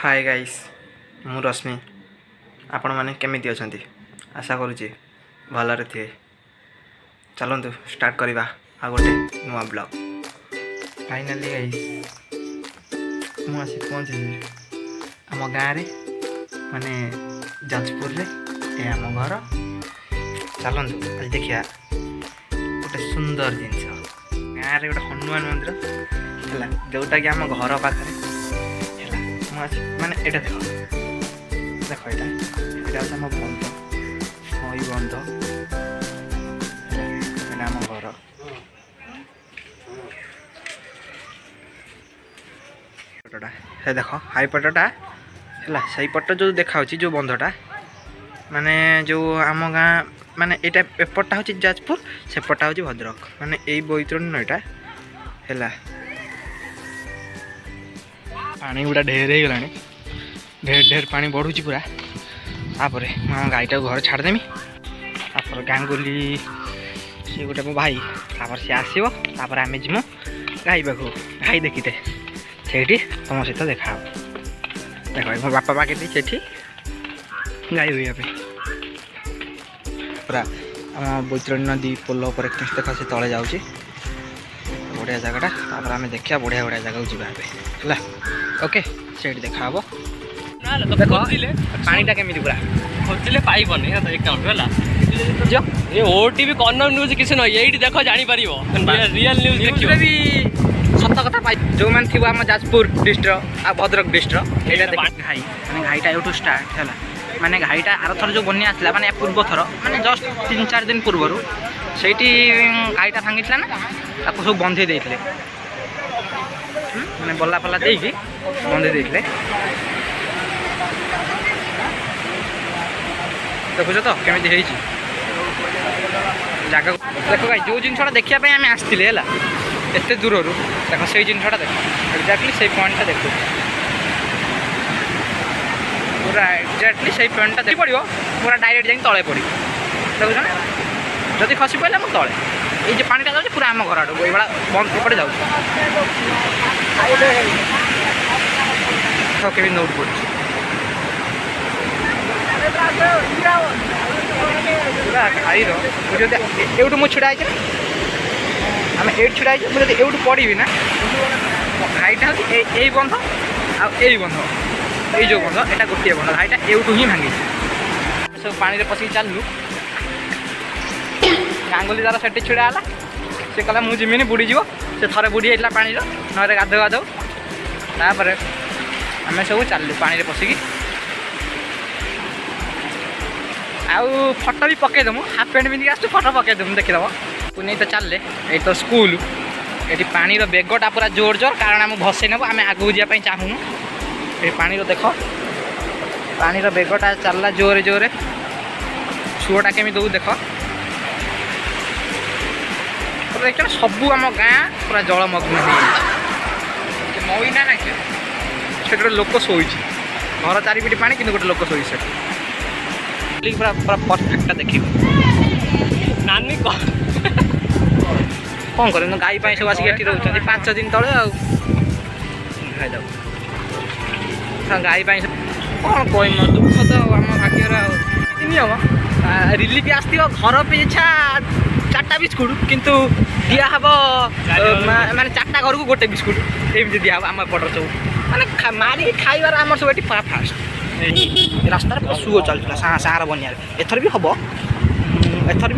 Hi guys मु रश्मि आपण मैंने केमिति अछंती आशा करुँचे भलरे थे। चलतु स्टार्ट करवा आ गोटे नुआ ब्लॉग। फाइनाली गाइस मु आसी पहुँची आम गाँव माने जाजपुर रे ए आम घर। चलतु आज देखिया गोटे सुंदर जिनस गाँव रे गोटे हनुमान मंदिर है जोटा कि आम घर पाखे माने एटा देखो देखो एटा आम बंध नई बंध आम घर पटटा हे देख हाई पटटा है से पट जो देखा जो बंधटा माने जो आम गाँ माने एटा एपटा हूँ जाजपुर सेपटा हूँ भद्रक माने यही बैतरणी नईटा है पानी गुड़ा ढेर हो गला ढेर ढेर पानी बढ़ुची पूरा। तापर मैं गाईटा घर छाड़देमी तापर गांगुली सी गोटे मो भाई तापर सी आसो तापर आम जीमु गाई पाख गाई देखीते से तुम सहित देखा देख मो बापा पाके से गाई हुई पूरा आम बैतरणी नदी पोल पर देख से तले जाऊँगी बढ़िया जगटा तापर आम देखा बढ़िया बढ़िया जगह जावा है ओके से देखा हम देख पानीटा केमी पूरा खोजिले पाइबनी एकाउंट है ये ओटीवी कॉर्नर न्यूज किसी न ये देख जापर रियल न्यूज देखिए भी सत कथा पाई जो मैंने थी आम जाजपुर डिस्ट्रिक्ट आ भद्रक डिस्ट्रिक्ट यहाँ घाई मैंने घाईटा यूँ स्टार्ट है माने घाईटा आर थर जो बन्या आसला माने पूर्व थर माने जस्ट 3-4 दिन पूर्वर से घाईटा भांगी ना सब बंधे देते मैंने बल्ला फल्ला देकी बंधे देते देखुच तो केमी जगह देख भाई जो जिनसा देखापी आम आसते है एत दूर देख से जिनसा देख एक्जाक्टली से पॉइंटा देख पूरा एक्जाक्टली से पॉइंटा देख पड़ो पूरा डायरेक्ट जाए तले पड़ देखुन जदि खसी पड़ा मुझे तले ये पानीटा जाऊँगी पूरा आम घर आड़क ये बंद एपटे जाऊँ केमी नोट पड़े पूरा खाईर एवटू मुझे छिड़ा आम ये छिड़ा मुझे एवटू पड़ी ना घाईटा यही बंध आई बंध ये जो बंध यहाँ गोटे बंध घाईटा एवटू ही भांगी सब पानी पशिक चलू गांगुली तार से छिड़ा सी कहला मुझे जिमिनी बुड़ीज से थे बुड़ी जाता पानी ना गाधो गाधो तापर आम सब चलू पानी पशिकी आउ फटो भी पकईदेमु हाफ पैंट पिंधिक आस फटो पकईदेमु देखीदेव तू नहीं तो चलले ये तो स्कूल ये पानी बेगटा पूरा जोर जोर कारण आम भसई नेबू आम आगू जावाई चाहूनु ये पानी देख पानी बेगटा चलला जोरे जोरे सुअटा केमी दौ देख देख सबू आम गाँ पूरा जलमग्न मईना ना से गोटे लोक शोई घर चारिपिट पानी कि गोटे लोक शोई से पूरा पूरा परफेक्टा देख नानी कौन कर गाई सब आसिक ये रोच 5 दिन तले गाई कौन कह दुख तो आम भाग्यर हम रिलीफ आसो घर पिछा 4टा बिस्कुट किंतु दिहब माने 4टा घर को गोटे बिस्कुट एमती दिहब आम एपटर सब माने मारिक खाइबार आम सब ये पूरा फास्ट रास्तार सुओ चलता सार बनिया एथर भी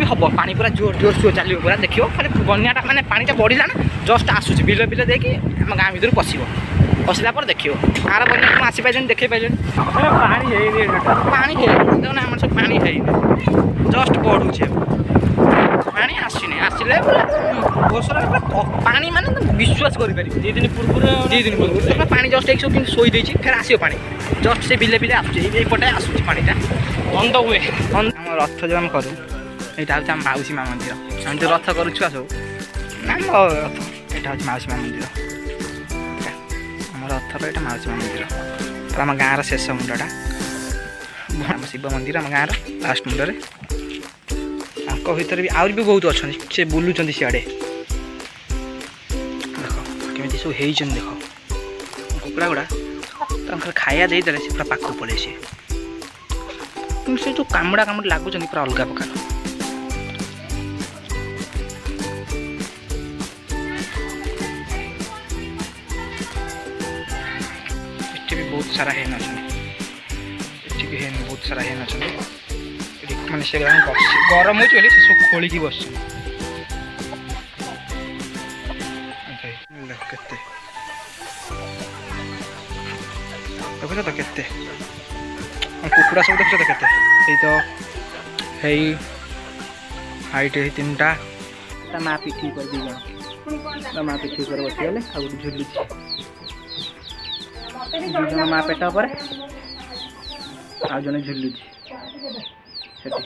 हम पानी पूरा जोर जोर सुओ चलो पूरा देखियो खाली बनियाटा माने पानीटा बढ़ला ना जस्ट आसूँ बिल बिल देखिए आम गाँ भर पशिला पर देखियो आर बनिया तुम आसी पाइल देखे पाइल पानी देखना आम सब पानी है जस्ट बढ़ुचे पानी आसने आसिले घोषर पानी माने विश्वास कर 2 दिन पूर्व पानी जस्ट एक कि शोई देती फिर आसो पानी जस्ट से बिले बिले आसपटे आसूँ पानीटा बंद हुए आम रथ जो आम करूँ यहाँ हूँ आम माउसी माँ मंदिर आम जो रथ करुँ सब आम रथ यहाँ हूँ माउसी माँ मंदिर आम रथर यहाँ माउसी माँ मंदिर आम गाँव शेष मुंडटा आम शिव मंदिर आम गाँव लास्ट मुंडे भर भी आउरी भी बहुत अच्छा से बुलूँ सियाड़े देख केमी सब देख कुकुड़ा गुड़ा ତାଙ୍କର ଖାଇବା ଦେଇଦେଲେ ସେ ପୁରା ପାଖକୁ ପଳେଇ ଆସିବେ। କିନ୍ତୁ ସେ ଯେଉଁ କାମୁଡ଼ା ଲାଗୁଛନ୍ତି ପୁରା ଅଲଗା ପ୍ରକାର। ଏଠି ବି ବହୁତ ସାରା ହେନ୍ ଅଛନ୍ତି। ଏଠି ବି ହେନ୍ ବହୁତ ସାରା ହେନ୍ ଅଛନ୍ତି। ଏଠି ମାନେ ସେ ଗରମ ହେଉଛି ବୋଲି ସେ ସବୁ ଖୋଳିକି ବସୁଛନ୍ତି। କେତେ ଦେଖୁଛ ତ କେତେ କୁକୁଡ଼ା ସବୁ ଦେଖୁଛ ତ କେତେ। ଏଇ ତ ହେଇ ହାଇଟ୍ ହେଇ 3ଟା। ତା ମା ପିଠି ଉପରେ 2 ଜଣ। ତା ମା ପିଠି ଉପରେ ବସିଗଲେ ଆଉ ଗୋଟେ ଝୁଲୁଛି। 2 ଜଣ ମା ପେଟ ଉପରେ ଆଉ ଜଣେ ଝୁଲୁଛି ସେଠି।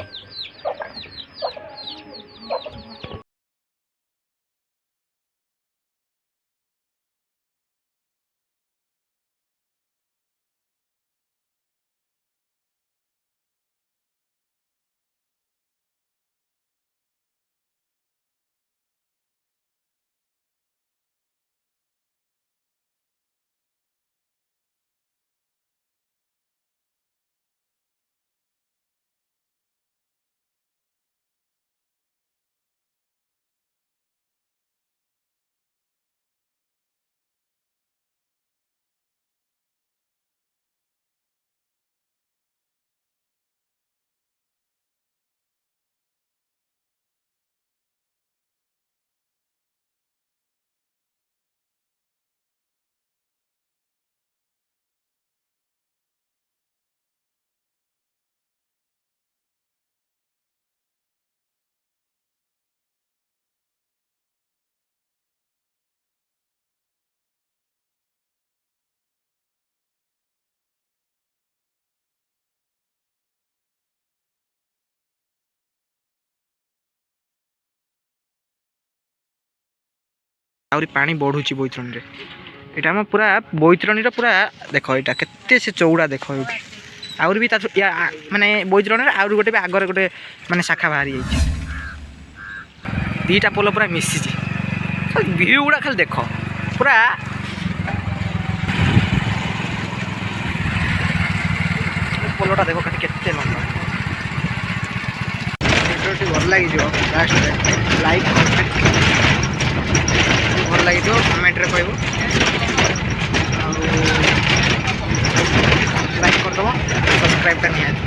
ଆହୁରି ପାଣି ବଢ଼ୁଛି ବୈତରଣୀରେ। ଏଇଟା ଆମ ପୁରା ବୈତରଣୀର ପୁରା ଦେଖ ଏଇଟା କେତେ ସେ ଚଉଡ଼ା ଦେଖ ଏଇଠି। ଆହୁରି ବି ତା ମାନେ ବୈତରଣୀରେ ଆହୁରି ଗୋଟେ ବି ଆଗରେ ଗୋଟେ ମାନେ ଶାଖା ବାହାରି ଯାଇଛି। 2ଟା ପୋଲ ପୁରା ମିଶିଛି। ଭିଉ ଗୁଡ଼ା ଖାଲି ଦେଖ ପୁରା ପୋଲଟା ଦେଖ ଖାଲି କେତେ ଲମ୍ବା। ଭିଡ଼ିଓଟି ଭଲ ଲାଗିଯିବ ଲାଷ୍ଟରେ ଲାଇକ୍ ଭଲ ଲାଗିଥିବ କମେଣ୍ଟରେ କହିବ ଆଉ ଲାଇକ୍ କରିଦେବ ସବସ୍କ୍ରାଇବ୍ଟା ନିହାତି।